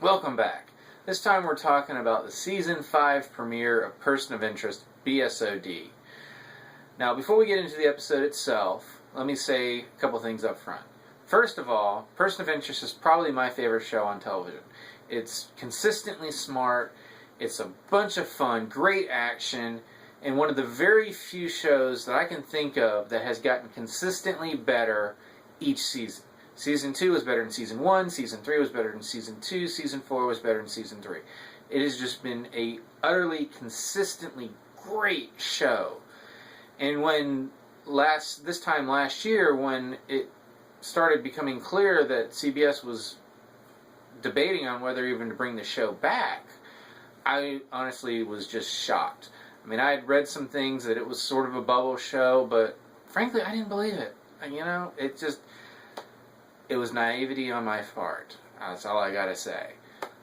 Welcome back. This time we're talking about the Season 5 premiere of Person of Interest, B.S.O.D. Now, before we get into the episode itself, let me say a couple things up front. First of all, Person of Interest is probably my favorite show on television. It's consistently smart, it's a bunch of fun, great action, and one of the very few shows that I can think of that has gotten consistently better each season. Season 2 was better than Season 1, Season 3 was better than Season 2, Season 4 was better than Season 3. It has just been a utterly, consistently great show. And when this time last year, when it started becoming clear that CBS was debating on whether even to bring the show back, I honestly was just shocked. I mean, I had read some things that it was sort of a bubble show, but frankly, I didn't believe it. It was naivety on my part. That's all I gotta say.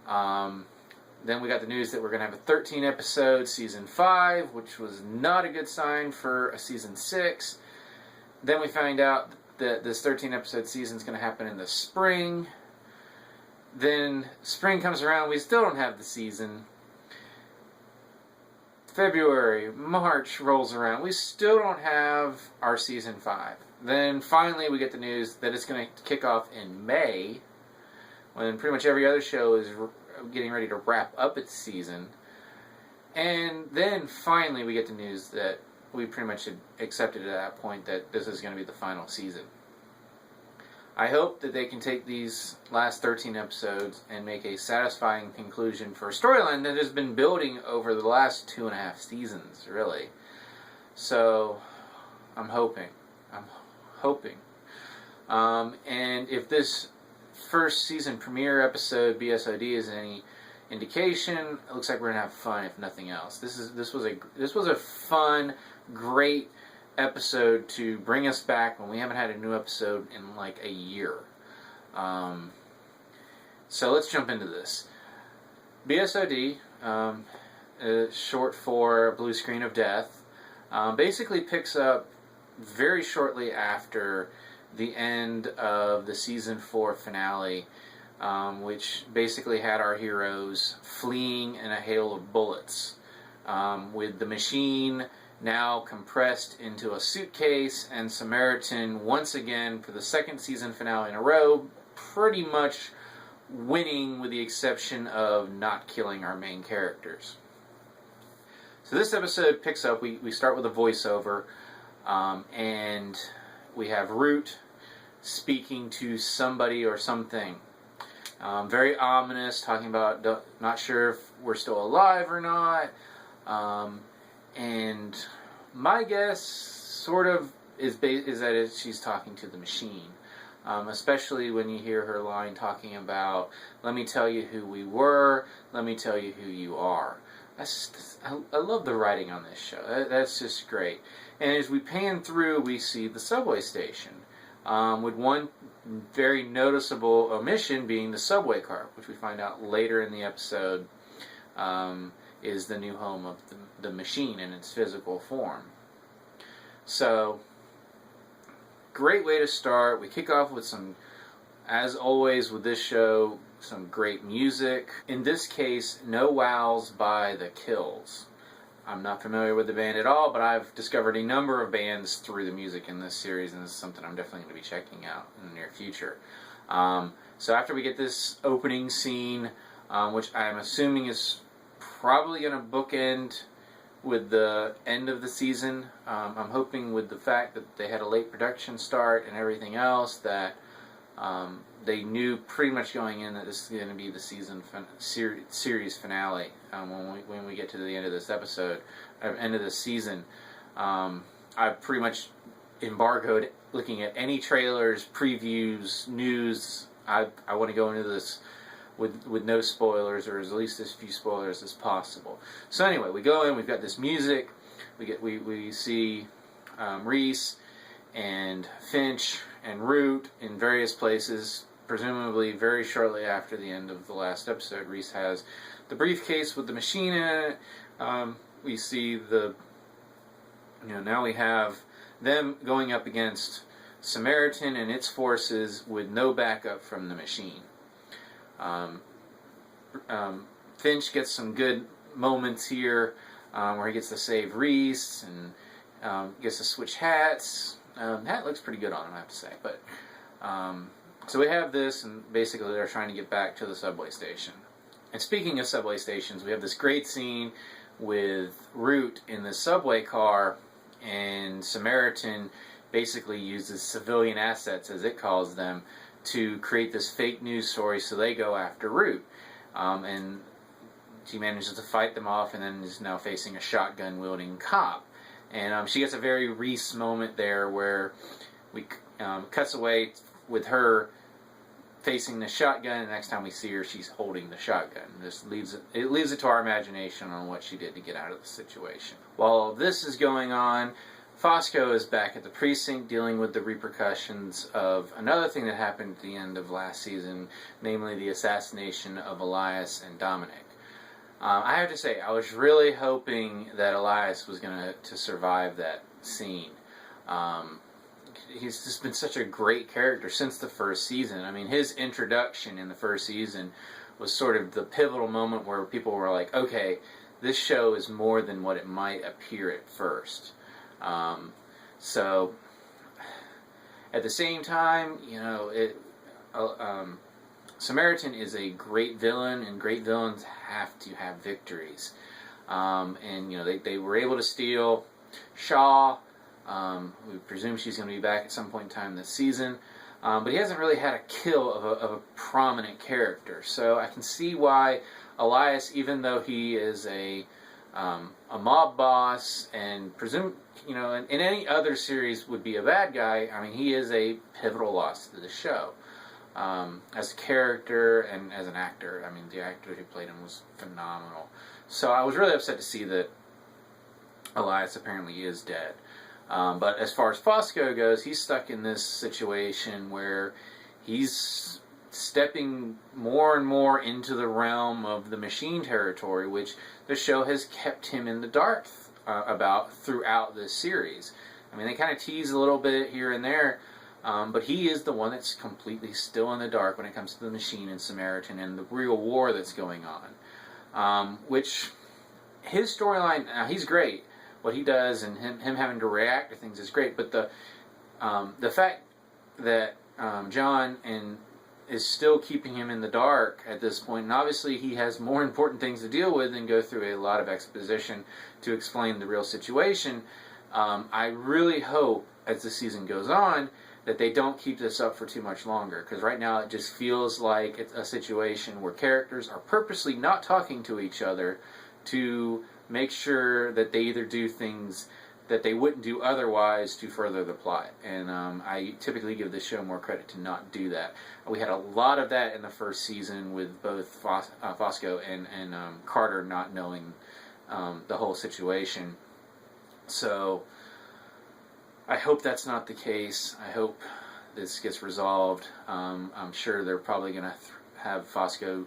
Then we got the news that we're going to have a 13-episode Season 5, which was not a good sign for a Season 6. Then we find out that this 13-episode season is going to happen in the spring. Then spring comes around, we still don't have the season. February, March rolls around, we still don't have our Season 5. Then finally we get the news that it's going to kick off in May, when pretty much every other show is getting ready to wrap up its season. And then finally we get the news that we pretty much accepted at that point that this is going to be the final season. I hope that they can take these last 13 episodes and make a satisfying conclusion for a storyline that has been building over the last 2.5 seasons, really. So, I'm hoping. And if this first season premiere episode, B.S.O.D, is any indication, it looks like we're gonna have fun, if nothing else. This was a fun, great episode to bring us back when we haven't had a new episode in like a year. So let's jump into this. B.S.O.D, short for Blue Screen of Death, basically picks up very shortly after the end of the Season 4 finale, which basically had our heroes fleeing in a hail of bullets, with the machine now compressed into a suitcase, and Samaritan once again, for the second season finale in a row, pretty much winning with the exception of not killing our main characters. So this episode picks up, we start with a voiceover, and we have Root speaking to somebody or something. Very ominous, talking about not sure if we're still alive or not. And my guess sort of is that she's talking to the machine. Especially when you hear her line talking about, let me tell you who we were, let me tell you who you are. I love the writing on this show. That's just great. And as we pan through, we see the subway station, with one very noticeable omission being the subway car, which we find out later in the episode is the new home of the machine in its physical form. So, great way to start. We kick off with some, as always with this show, some great music. In this case, No Wows by The Kills. I'm not familiar with the band at all, but I've discovered a number of bands through the music in this series, and this is something I'm definitely going to be checking out in the near future. So after we get this opening scene, which I'm assuming is probably going to bookend with the end of the season, I'm hoping with the fact that they had a late production start and everything else that they knew pretty much going in that this is going to be the series finale when we get to the end of this episode, end of this season. I've pretty much embargoed looking at any trailers, previews, news. I want to go into this with no spoilers, or at least as few spoilers as possible. So anyway, we go in. We've got this music. We see Reese and Finch and Root in various places. Presumably very shortly after the end of the last episode, Reese has the briefcase with the machine in it. We see now we have them going up against Samaritan and its forces with no backup from the machine. Finch gets some good moments here where he gets to save Reese and gets to switch hats. Hat looks pretty good on him, I have to say. But so we have this, and basically they're trying to get back to the subway station. And speaking of subway stations, we have this great scene with Root in the subway car, and Samaritan basically uses civilian assets, as it calls them, to create this fake news story, so they go after Root. And she manages to fight them off, and then is now facing a shotgun-wielding cop. And she gets a very Reese moment there where we cuts away with her facing the shotgun, and the next time we see her, she's holding the shotgun. This leaves it to our imagination on what she did to get out of the situation. While all this is going on, Fusco is back at the precinct dealing with the repercussions of another thing that happened at the end of last season, namely the assassination of Elias and Dominic. I have to say, I was really hoping that Elias was going to survive that scene. He's just been such a great character since the first season. I mean, his introduction in the first season was sort of the pivotal moment where people were like, okay, this show is more than what it might appear at first. So, at the same time, Samaritan is a great villain, and great villains have to have victories. And they were able to steal Shaw. We presume she's going to be back at some point in time this season. But he hasn't really had a kill of a prominent character. So I can see why Elias, even though he is a mob boss and in any other series would be a bad guy, I mean, he is a pivotal loss to the show. As a character and as an actor, I mean, the actor who played him was phenomenal. So I was really upset to see that Elias apparently is dead. But as far as Fusco goes, he's stuck in this situation where he's stepping more and more into the realm of the machine territory, which the show has kept him in the dark about throughout this series. I mean, they kind of tease a little bit here and there, but he is the one that's completely still in the dark when it comes to the machine and Samaritan and the real war that's going on. Which, his storyline, he's great. What he does and him having to react to things is great, but the fact that John is still keeping him in the dark at this point, and obviously he has more important things to deal with and go through a lot of exposition to explain the real situation. I really hope, as the season goes on, that they don't keep this up for too much longer, because right now it just feels like it's a situation where characters are purposely not talking to each other to make sure that they either do things that they wouldn't do otherwise to further the plot. And I typically give this show more credit to not do that. We had a lot of that in the first season with both Fusco and Carter not knowing the whole situation. So I hope that's not the case. I hope this gets resolved. I'm sure they're probably going to have Fusco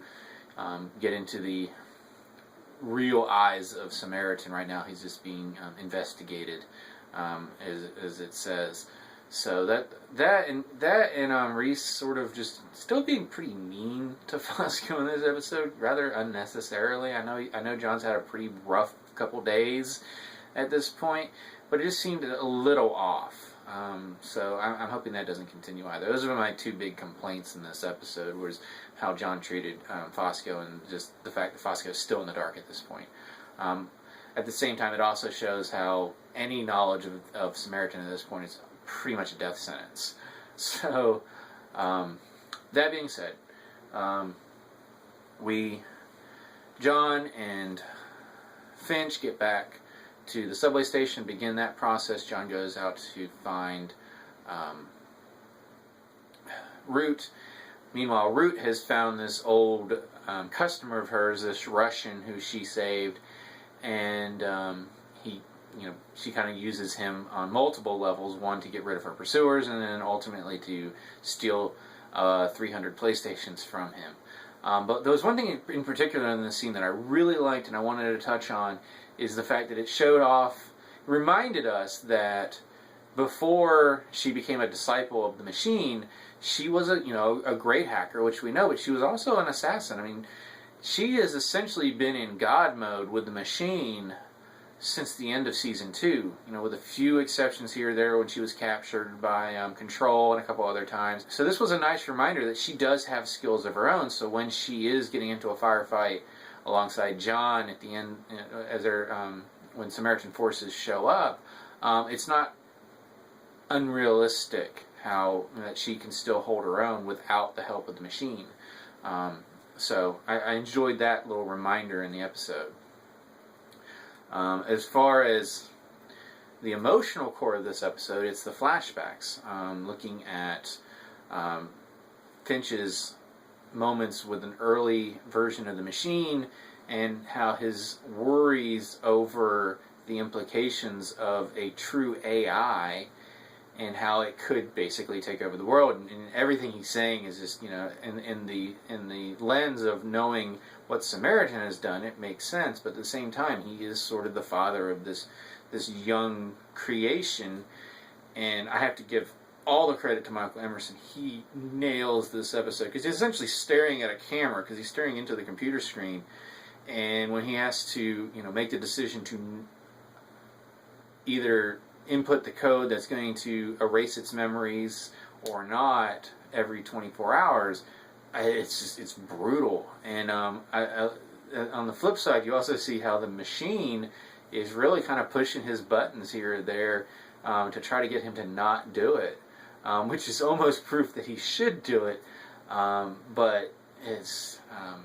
get into the real eyes of Samaritan right now. He's just being investigated, as it says. So that and Reese sort of just still being pretty mean to Fusco in this episode, rather unnecessarily. I know John's had a pretty rough couple days at this point, but it just seemed a little off. So I'm hoping that doesn't continue either. Those are my two big complaints in this episode, was how John treated Fusco, and just the fact that Fusco is still in the dark at this point. At the same time, it also shows how any knowledge of Samaritan at this point is pretty much a death sentence. So, that being said, John and Finch get back to the subway station, begin that process. John goes out to find Root. Meanwhile, Root has found this old customer of hers, this Russian who she saved, and she kind of uses him on multiple levels. One, to get rid of her pursuers, and then ultimately to steal 300 PlayStations from him. But there was one thing in particular in this scene that I really liked and I wanted to touch on, is the fact that it reminded us that before she became a disciple of the machine, she was a great hacker, which we know, but she was also an assassin. I mean, she has essentially been in God mode with the machine since the end of season 2, with a few exceptions here or there when she was captured by Control and a couple other times. So this was a nice reminder that she does have skills of her own, so when she is getting into a firefight alongside John at the end, as they're, when Samaritan forces show up, it's not unrealistic how that she can still hold her own without the help of the machine. So I enjoyed that little reminder in the episode. As far as the emotional core of this episode, it's the flashbacks, looking at Finch's moments with an early version of the machine and how his worries over the implications of a true AI and how it could basically take over the world. And everything he's saying is just, in the lens of knowing what Samaritan has done, it makes sense. But at the same time, he is sort of the father of this young creation. And I have to give all the credit to Michael Emerson. He nails this episode because he's essentially staring at a camera because he's staring into the computer screen. And when he has to, make the decision to either input the code that's going to erase its memories or not every 24 hours, it's brutal. And on the flip side, you also see how the machine is really kind of pushing his buttons here or there to try to get him to not do it, which is almost proof that he should do it. But it's going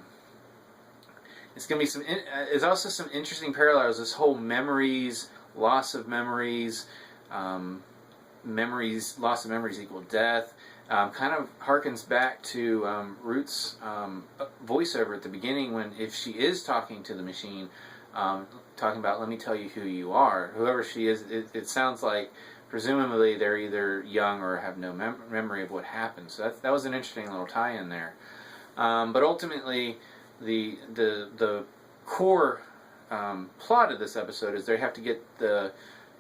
to be some. There's also some interesting parallels. This whole loss of memories, loss of memories equal death. Kind of harkens back to Ruth's voiceover at the beginning when, if she is talking to the machine, talking about, let me tell you who you are. Whoever she is, it sounds like presumably they're either young or have no memory of what happened. So that was an interesting little tie-in there. But ultimately, the core plot of this episode is they have to get the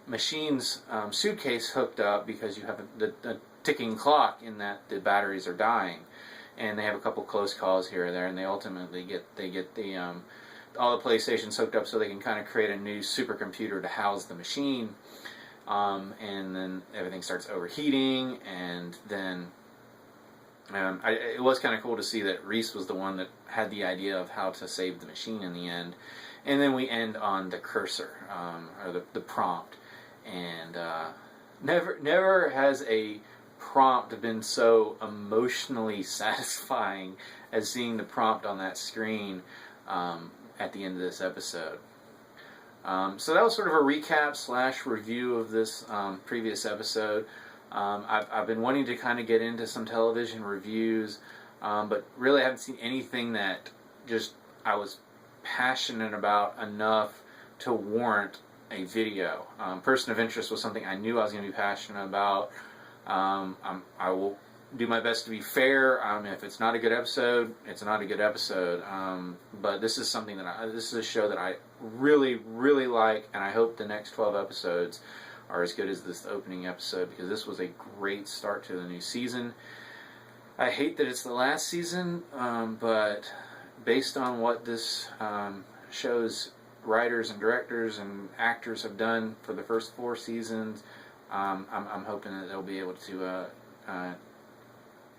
machine's suitcase hooked up because you have the ticking clock in that the batteries are dying, and they have a couple close calls here or there, and they ultimately get the all the PlayStations hooked up so they can kind of create a new supercomputer to house the machine, and then everything starts overheating, and then it was kind of cool to see that Reese was the one that had the idea of how to save the machine in the end. And then we end on the cursor, or the prompt. And never has a prompt been so emotionally satisfying as seeing the prompt on that screen at the end of this episode. So that was sort of a recap / review of this previous episode. I've been wanting to kind of get into some television reviews, but really I haven't seen anything that just I was passionate about enough to warrant a video. Person of Interest was something I knew I was going to be passionate about. I will do my best to be fair. If it's not a good episode, it's not a good episode. But this is something that this is a show that I really, really like, and I hope the next 12 episodes are as good as this opening episode, because this was a great start to the new season. I hate that it's the last season, but based on what this show's writers and directors and actors have done for the first 4 seasons, I'm hoping that they'll be able to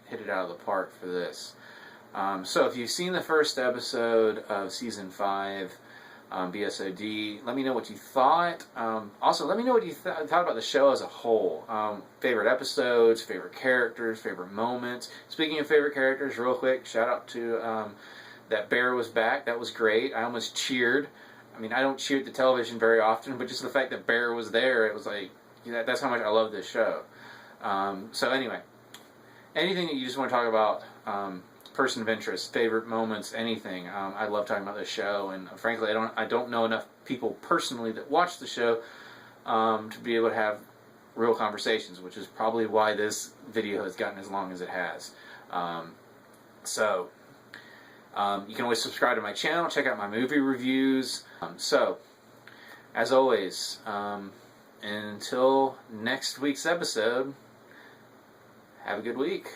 hit it out of the park for this. So if you've seen the first episode of season 5, B.S.O.D, let me know what you thought. Also, let me know what you thought about the show as a whole. Favorite episodes, favorite characters, favorite moments. Speaking of favorite characters, real quick, shout out to that Bear was back. That was great. I almost cheered. I mean, I don't cheer at the television very often, but just the fact that Bear was there, it was like, that's how much I love this show. So anyway, anything that you just want to talk about, person of interest, favorite moments, anything. I love talking about this show, and frankly, I don't know enough people personally that watch the show to be able to have real conversations, which is probably why this video has gotten as long as it has. So you can always subscribe to my channel, check out my movie reviews. So, as always, until next week's episode, have a good week.